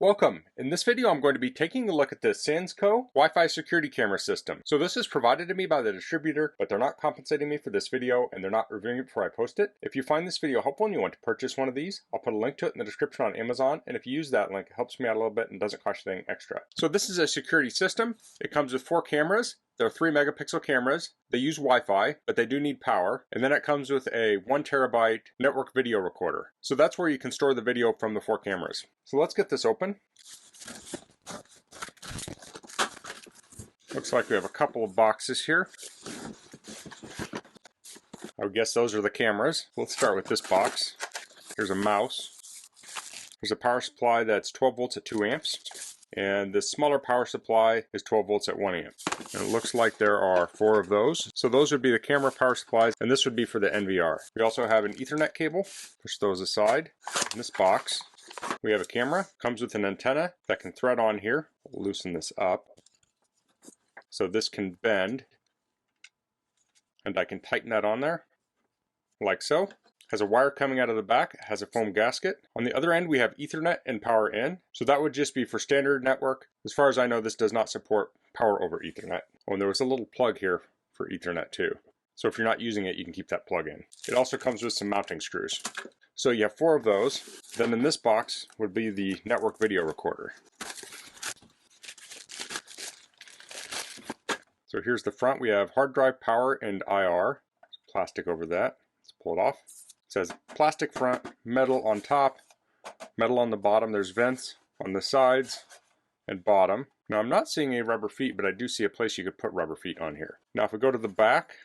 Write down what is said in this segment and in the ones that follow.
Welcome. In this video I'm going to be taking a look at the SANSCO Wi-Fi security camera system. So this is provided to me by the distributor, but they're not compensating me for this video and they're not reviewing it before I post it. If you find this video helpful and you want to purchase one of these, I'll put a link to it in the description on Amazon, and if you use that link, it helps me out a little bit and doesn't cost you anything extra. So this is a security system. It comes with 4 cameras. They're 3 megapixel cameras. They use Wi-Fi, but they do need power. And then it comes with a 1 terabyte network video recorder. So that's where you can store the video from the 4 cameras. So let's get this open. Looks like we have a couple of boxes here. I would guess those are the cameras. Let's start with this box. Here's a mouse. There's a power supply that's 12 volts at 2 amps. And the smaller power supply is 12 volts at 1 amp. And it looks like there are 4 of those. So those would be the camera power supplies, and this would be for the NVR. We also have an Ethernet cable. Push those aside. In this box, we have a camera. Comes with an antenna that can thread on here. We'll loosen this up. So this can bend. And I can tighten that on there, like so. Has a wire coming out of the back, has a foam gasket. On the other end we have Ethernet and power in. So that would just be for standard network. As far as I know, this does not support power over Ethernet. Oh, and there was a little plug here for Ethernet too. So if you're not using it, you can keep that plug in. It also comes with some mounting screws. So you have 4 of those. Then in this box would be the network video recorder. So here's the front. We have hard drive, power, and IR. There's plastic over that. Let's pull it off. It says plastic front, metal on top, metal on the bottom. There's vents on the sides and bottom. Now I'm not seeing any rubber feet, but I do see a place you could put rubber feet on here. Now if we go to the back,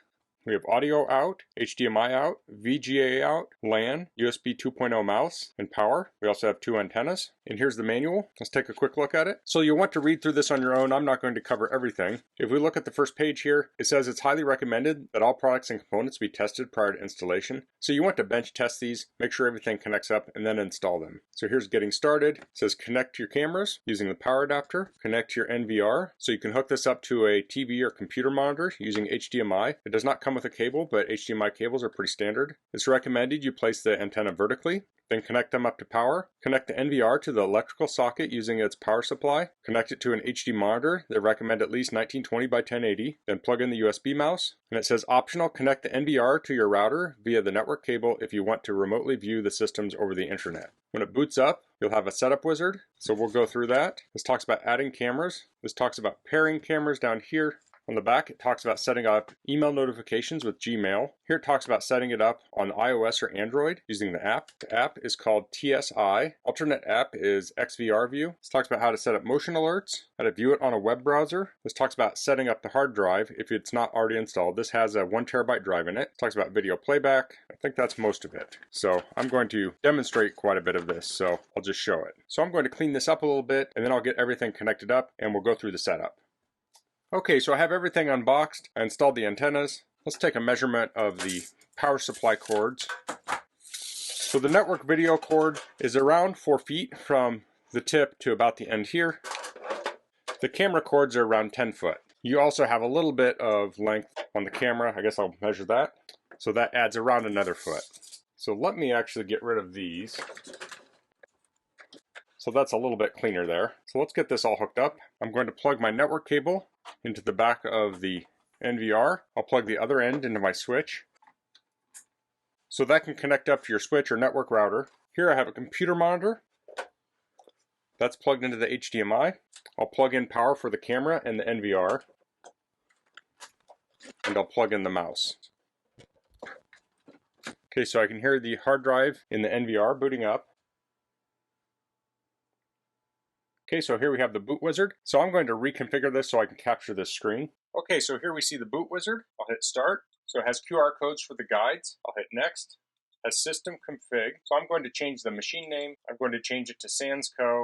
we have audio out, HDMI out, VGA out, LAN, USB 2.0 mouse, and power. We also have 2 antennas. And here's the manual. Let's take a quick look at it. So you'll want to read through this on your own. I'm not going to cover everything. If we look at the first page here, it says it's highly recommended that all products and components be tested prior to installation. So you want to bench test these, make sure everything connects up, and then install them. So here's getting started. It says connect your cameras using the power adapter, connect your NVR. So you can hook this up to a TV or computer monitor using HDMI. It does not come with a cable, but HDMI cables are pretty standard. It's recommended you place the antenna vertically, then connect them up to power. Connect the NVR to the electrical socket using its power supply. Connect it to an HD monitor. They recommend at least 1920 by 1080. Then plug in the USB mouse. And it says optional, connect the NVR to your router via the network cable if you want to remotely view the systems over the internet. When it boots up, you'll have a setup wizard. So we'll go through that. This talks about adding cameras. This talks about pairing cameras down here. On the back, it talks about setting up email notifications with Gmail. Here it talks about setting it up on iOS or Android using the app. The app is called TSEye. Alternate app is XVR View. This talks about how to set up motion alerts, how to view it on a web browser. This talks about setting up the hard drive if it's not already installed. This has a 1 terabyte drive in it. It talks about video playback. I think that's most of it. So I'm going to demonstrate quite a bit of this, so I'll just show it. So I'm going to clean this up a little bit, and then I'll get everything connected up, and we'll go through the setup. Okay, so I have everything unboxed. I installed the antennas. Let's take a measurement of the power supply cords. So the network video cord is around 4 feet from the tip to about the end here. The camera cords are around 10 foot. You also have a little bit of length on the camera. I guess I'll measure that. So that adds around another foot. So let me actually get rid of these. So that's a little bit cleaner there. So let's get this all hooked up. I'm going to plug my network cable into the back of the NVR. I'll plug the other end into my switch. So that can connect up to your switch or network router. Here I have a computer monitor. That's plugged into the HDMI. I'll plug in power for the camera and the NVR. And I'll plug in the mouse. Okay, so I can hear the hard drive in the NVR booting up. Okay, so here we have the boot wizard. So I'm going to reconfigure this so I can capture this screen. Okay, so here we see the boot wizard. I'll hit start. So it has QR codes for the guides. I'll hit next. It has system config. So I'm going to change the machine name. I'm going to change it to SANSCO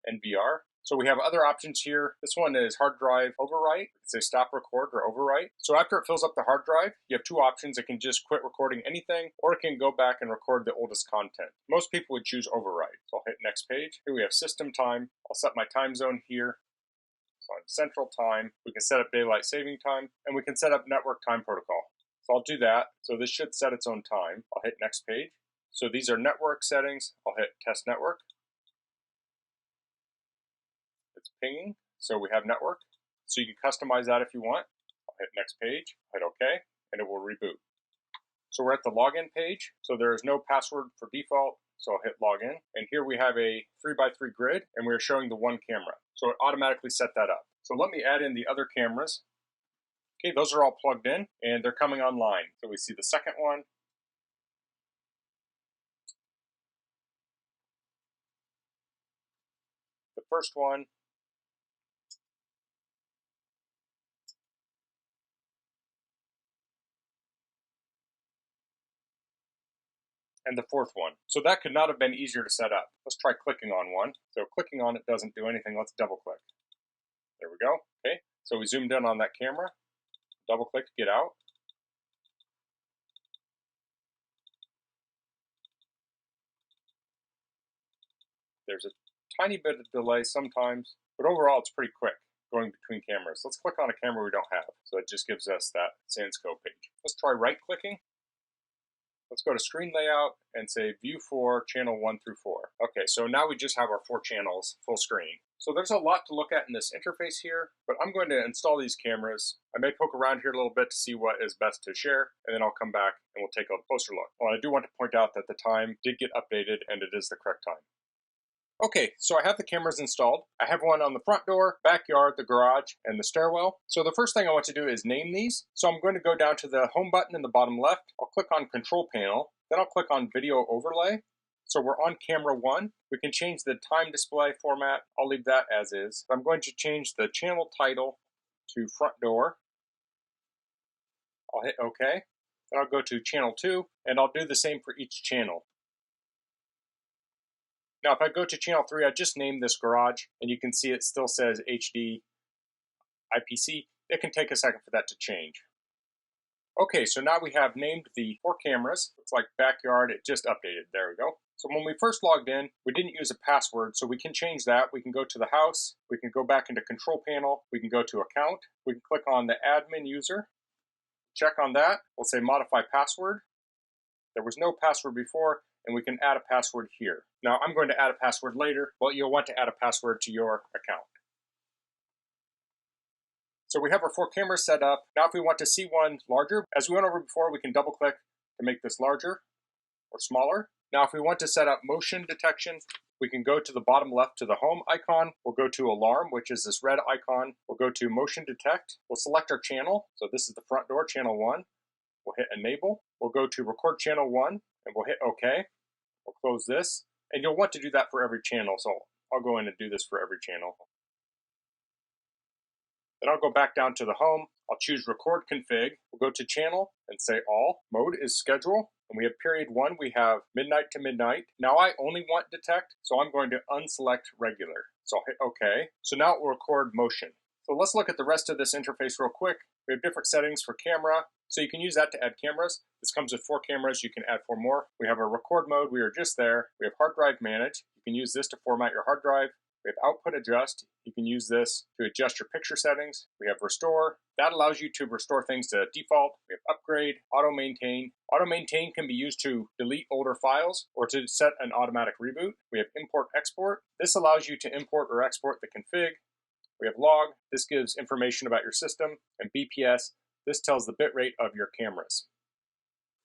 NVR. So we have other options here. This one is hard drive overwrite. It's a stop record or overwrite. So after it fills up the hard drive, you have 2 options. It can just quit recording anything, or it can go back and record the oldest content. Most people would choose overwrite. So I'll hit next page. Here we have system time. I'll set my time zone here. So on Central Time, we can set up daylight saving time, and we can set up network time protocol. So I'll do that. So this should set its own time. I'll hit next page. So these are network settings. I'll hit test network. It's pinging, so we have network. So you can customize that if you want. I'll hit next page, hit OK, and it will reboot. So we're at the login page, so there is no password for default, so I'll hit login. And here we have a 3x3 grid, and we're showing the one camera. So it automatically set that up. So let me add in the other cameras. Okay, those are all plugged in, and they're coming online. So we see the second one, the first one, and the fourth one. So that could not have been easier to set up. Let's try clicking on one. So clicking on it doesn't do anything. Let's double click. There we go. Okay, so we zoomed in on that camera, double click to get out. There's a tiny bit of delay sometimes, but overall it's pretty quick going between cameras. Let's click on a camera we don't have. So it just gives us that SANSCO page. Let's try right clicking. Let's go to screen layout and say view for channel 1 through 4. Okay, so now we just have our 4 channels full screen. So there's a lot to look at in this interface here, but I'm going to install these cameras. I may poke around here a little bit to see what is best to share, and then I'll come back and we'll take a closer look. Well, I do want to point out that the time did get updated and it is the correct time. Okay, so I have the cameras installed. I have one on the front door, backyard, the garage, and the stairwell. So the first thing I want to do is name these. So I'm going to go down to the home button in the bottom left. I'll click on control panel. Then I'll click on video overlay. So we're on camera 1. We can change the time display format. I'll leave that as is. I'm going to change the channel title to front door. I'll hit OK. Then I'll go to channel 2, and I'll do the same for each channel. Now, if I go to channel 3, I just named this garage, and you can see it still says HD IPC. It can take a second for that to change. Okay, so now we have named the 4 cameras. It's like backyard, it just updated. There we go. So when we first logged in, we didn't use a password, so we can change that. We can go to the house, we can go back into control panel, we can go to account, we can click on the admin user, check on that. We'll say modify password. There was no password before, and we can add a password here. Now I'm going to add a password later, but you'll want to add a password to your account. So we have our 4 cameras set up. Now if we want to see one larger, as we went over before, we can double click to make this larger or smaller. Now if we want to set up motion detection, we can go to the bottom left to the home icon. We'll go to alarm, which is this red icon. We'll go to motion detect. We'll select our channel. So this is the front door, channel 1. We'll hit enable. We'll go to record channel 1 and we'll hit OK. We'll close this. And you'll want to do that for every channel. So I'll go in and do this for every channel. Then I'll go back down to the home. I'll choose record config. We'll go to channel and say all. Mode is schedule. And we have period 1. We have midnight to midnight. Now I only want detect, so I'm going to unselect regular. So I'll hit OK. So now it will record motion. So let's look at the rest of this interface real quick. We have different settings for camera. So you can use that to add cameras. This comes with 4 cameras. You can add 4 more. We have a record mode. We are just there. We have hard drive manage. You can use this to format your hard drive. We have output adjust. You can use this to adjust your picture settings. We have restore. That allows you to restore things to default. We have upgrade, auto maintain. Auto maintain can be used to delete older files or to set an automatic reboot. We have import export. This allows you to import or export the config. We have log. This gives information about your system. And BPS. This tells the bitrate of your cameras.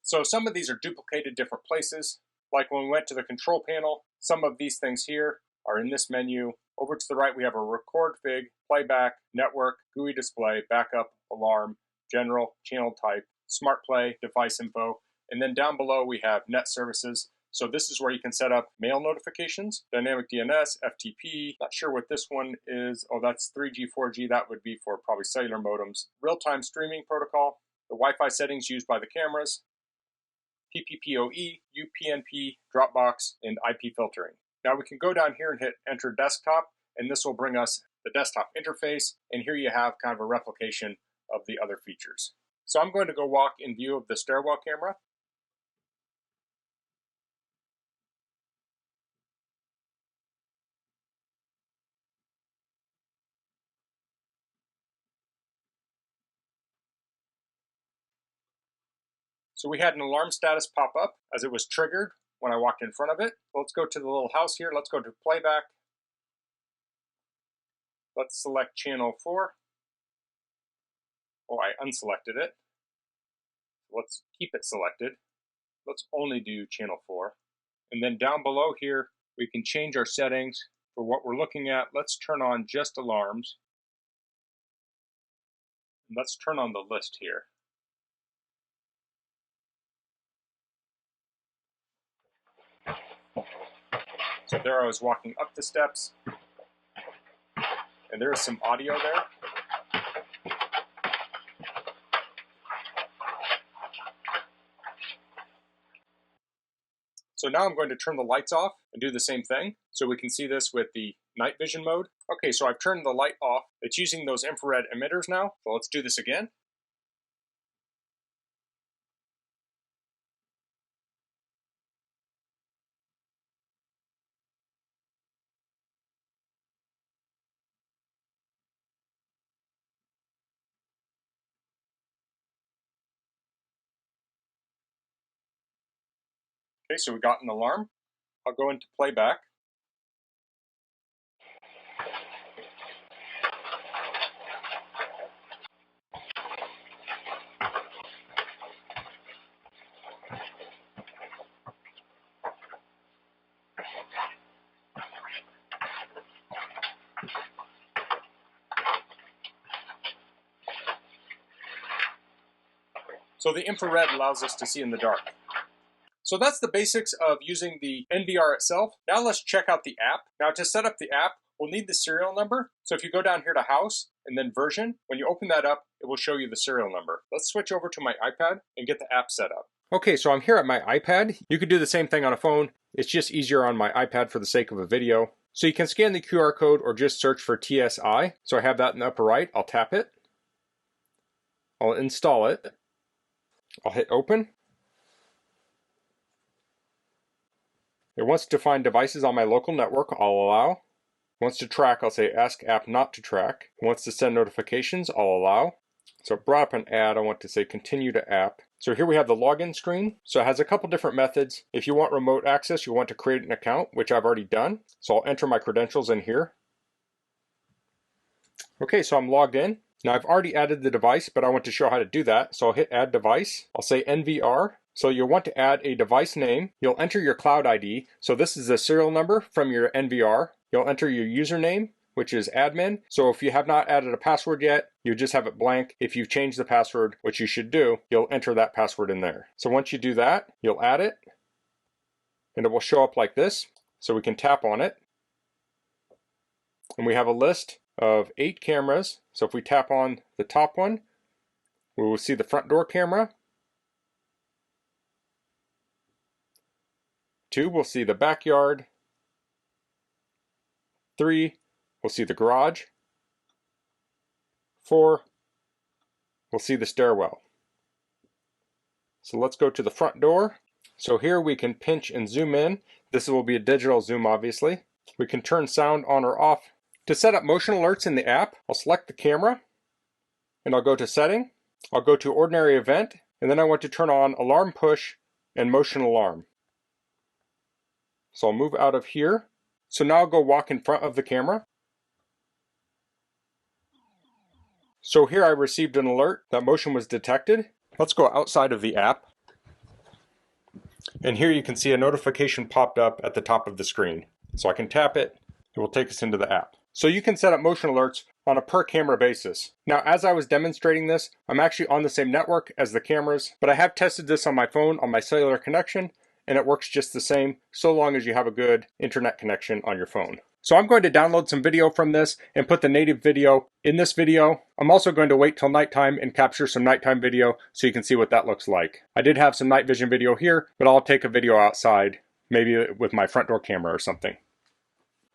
So some of these are duplicated different places. Like when we went to the control panel, some of these things here are in this menu. Over to the right, we have a record fig, playback, network, GUI display, backup, alarm, general, channel type, smart play, device info, and then down below we have net services. So this is where you can set up mail notifications, dynamic DNS, FTP, not sure what this one is. Oh, that's 3G, 4G. That would be for probably cellular modems. Real-time streaming protocol, the Wi-Fi settings used by the cameras, PPPoE, UPnP, Dropbox, and IP filtering. Now we can go down here and hit enter desktop, and this will bring us the desktop interface, and here you have kind of a replication of the other features. So I'm going to go walk in view of the stairwell camera. So we had an alarm status pop up as it was triggered when I walked in front of it. Let's go to the little house here. Let's go to playback. Let's select channel 4. Oh, I unselected it. Let's keep it selected. Let's only do channel 4. And then down below here, we can change our settings for what we're looking at. Let's turn on just alarms. And let's turn on the list here. So there I was walking up the steps, and there is some audio there. So now I'm going to turn the lights off and do the same thing, so we can see this with the night vision mode. Okay, so I've turned the light off. It's using those infrared emitters now, so let's do this again. Okay, so we got an alarm. I'll go into playback. So the infrared allows us to see in the dark. So that's the basics of using the NVR itself. Now let's check out the app. Now to set up the app, we'll need the serial number. So if you go down here to House and then Version, when you open that up, it will show you the serial number. Let's switch over to my iPad and get the app set up. Okay, so I'm here at my iPad. You could do the same thing on a phone. It's just easier on my iPad for the sake of a video. So you can scan the QR code or just search for TSEye. So I have that in the upper right. I'll tap it. I'll install it. I'll hit open. It wants to find devices on my local network. I'll allow. It wants to track. I'll say ask app not to track. It wants to send notifications. I'll allow. So it brought up an ad. I want to say continue to app. So here we have the login screen. So it has a couple different methods. If you want remote access, you want to create an account, which I've already done. So I'll enter my credentials in here. Okay, so I'm logged in. Now I've already added the device, but I want to show how to do that. So I'll hit add device. I'll say NVR. So you'll want to add a device name. You'll enter your cloud ID. So this is the serial number from your NVR. You'll enter your username, which is admin. So if you have not added a password yet, you just have it blank. If you've changed the password, which you should do, you'll enter that password in there. So once you do that, you'll add it and it will show up like this. So we can tap on it and we have a list of 8 cameras. So if we tap on the top one, we will see the front door camera. 2, we'll see the backyard. 3, we'll see the garage. 4, we'll see the stairwell. So let's go to the front door. So here we can pinch and zoom in. This will be a digital zoom, obviously. We can turn sound on or off. To set up motion alerts in the app, I'll select the camera and I'll go to setting. I'll go to ordinary event and then I want to turn on alarm push and motion alarm. So I'll move out of here. So now I'll go walk in front of the camera. So here I received an alert that motion was detected. Let's go outside of the app. And here you can see a notification popped up at the top of the screen. So I can tap it. It will take us into the app. So you can set up motion alerts on a per camera basis. Now, as I was demonstrating this, I'm actually on the same network as the cameras, but I have tested this on my phone on my cellular connection, and it works just the same so long as you have a good internet connection on your phone. So I'm going to download some video from this and put the native video in this video. I'm also going to wait till nighttime and capture some nighttime video so you can see what that looks like. I did have some night vision video here, but I'll take a video outside, maybe with my front door camera or something.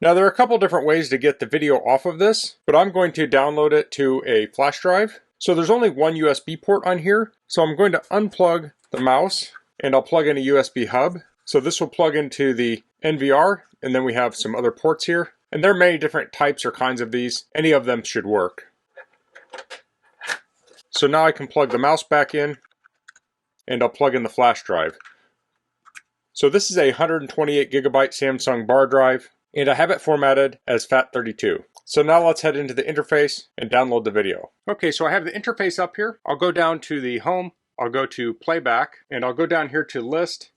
Now there are a couple different ways to get the video off of this, but I'm going to download it to a flash drive. So there's only one USB port on here, so I'm going to unplug the mouse and I'll plug in a USB hub. So this will plug into the NVR, and then we have some other ports here. And there are many different types or kinds of these. Any of them should work. So now I can plug the mouse back in and I'll plug in the flash drive. So this is a 128 gigabyte Samsung bar drive, and I have it formatted as FAT32. So now let's head into the interface and download the video. Okay, so I have the interface up here. I'll go down to the home, I'll go to playback, and I'll go down here to list.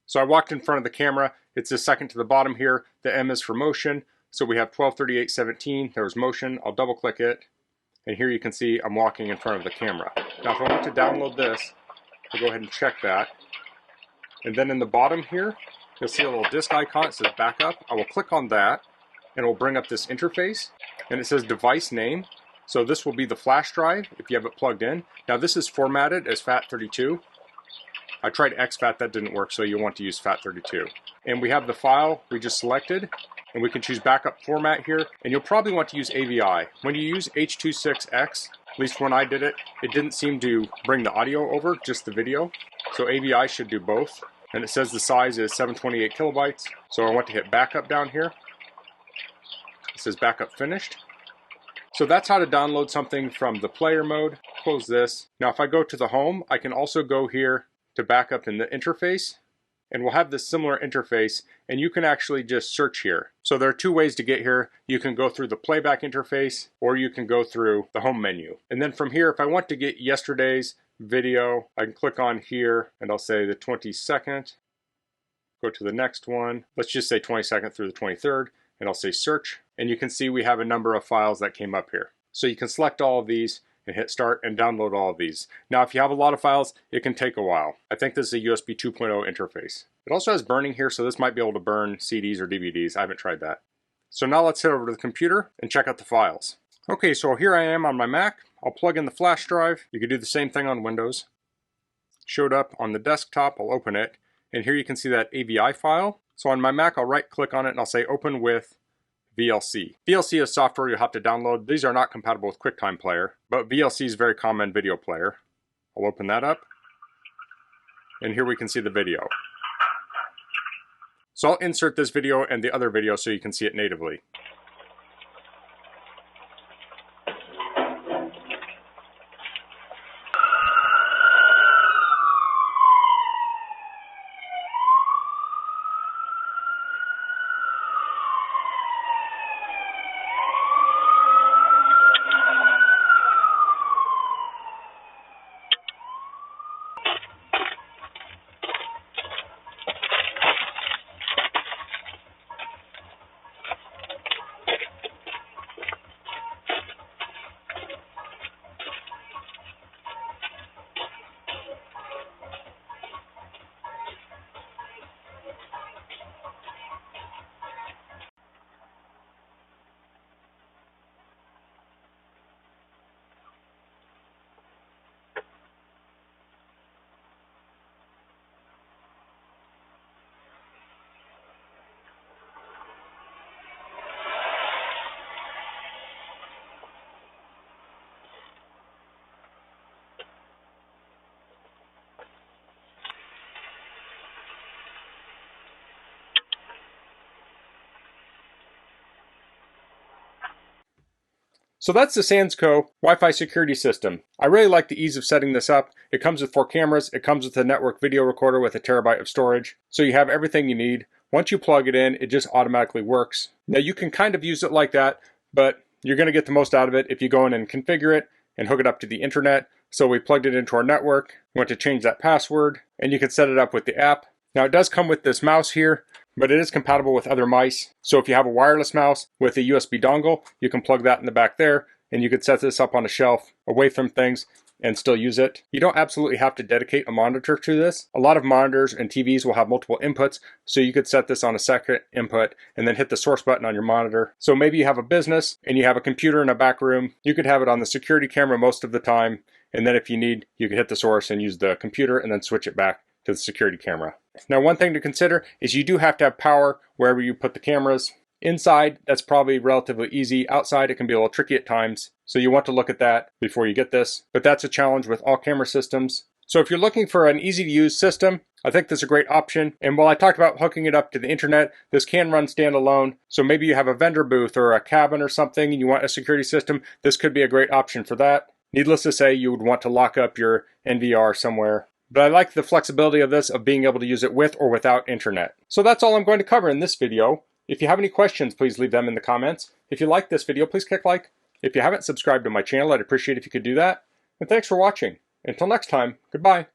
So I walked in front of the camera. It's the second to the bottom here. The M is for motion. So we have 123817, there's motion. I'll double click it. And here you can see I'm walking in front of the camera. Now if I want to download this, I'll go ahead and check that. And then in the bottom here, you'll see a little disk icon. It says backup. I will click on that and it will bring up this interface. And it says device name. So this will be the flash drive if you have it plugged in. Now this is formatted as FAT32. I tried exFAT, that didn't work, so you'll want to use FAT32. And we have the file we just selected, and we can choose backup format here, and you'll probably want to use AVI. When you use H.264, at least when I did it, it didn't seem to bring the audio over, just the video. So AVI should do both. And it says the size is 728 kilobytes. So I want to hit backup down here. It says backup finished. So that's how to download something from the player mode. Close this. Now if I go to the home, I can also go here to backup in the interface, and we'll have this similar interface, and you can actually just search here. So there are two ways to get here. You can go through the playback interface, or you can go through the home menu. And then from here, if I want to get yesterday's video, I can click on here, and I'll say the 22nd, go to the next one. Let's just say 22nd through the 23rd, and I'll say search, and you can see we have a number of files that came up here. So you can select all of these, and hit start and download all of these. Now if you have a lot of files, it can take a while. I think this is a USB 2.0 interface. It also has burning here, so this might be able to burn CDs or DVDs. I haven't tried that. So now let's head over to the computer and check out the files. Okay, so here I am on my Mac. I'll plug in the flash drive. You could do the same thing on Windows. Showed up on the desktop, I'll open it. And here you can see that AVI file. So on my Mac, I'll right click on it and I'll say open with VLC. VLC is software you'll have to download. These are not compatible with QuickTime Player, but VLC is a very common video player. I'll open that up, and here we can see the video. So I'll insert this video and the other video so you can see it natively. So that's the SANSCO Wi-Fi security system. I really like the ease of setting this up. It comes with 4 cameras, it comes with a network video recorder with 1 terabyte of storage, so you have everything you need. Once you plug it in, it just automatically works. Now you can kind of use it like that, but you're going to get the most out of it if you go in and configure it and hook it up to the internet. So we plugged it into our network, we want to change that password, and you can set it up with the app. Now it does come with this mouse here, but it is compatible with other mice. So if you have a wireless mouse with a USB dongle, you can plug that in the back there, and you could set this up on a shelf away from things and still use it. You don't absolutely have to dedicate a monitor to this. A lot of monitors and TVs will have multiple inputs, so you could set this on a second input and then hit the source button on your monitor. So maybe you have a business and you have a computer in a back room. You could have it on the security camera most of the time, and then if you need, you could hit the source and use the computer and then switch it back to the security camera. Now one thing to consider is you do have to have power wherever you put the cameras. Inside, that's probably relatively easy. Outside, it can be a little tricky at times. So you want to look at that before you get this. But that's a challenge with all camera systems. So if you're looking for an easy to use system, I think this is a great option. And while I talked about hooking it up to the internet, this can run standalone. So maybe you have a vendor booth or a cabin or something and you want a security system, this could be a great option for that. Needless to say, you would want to lock up your NVR somewhere. But I like the flexibility of this, of being able to use it with or without internet. So that's all I'm going to cover in this video. If you have any questions, please leave them in the comments. If you like this video, please click like. If you haven't subscribed to my channel, I'd appreciate if you could do that. And thanks for watching. Until next time, goodbye.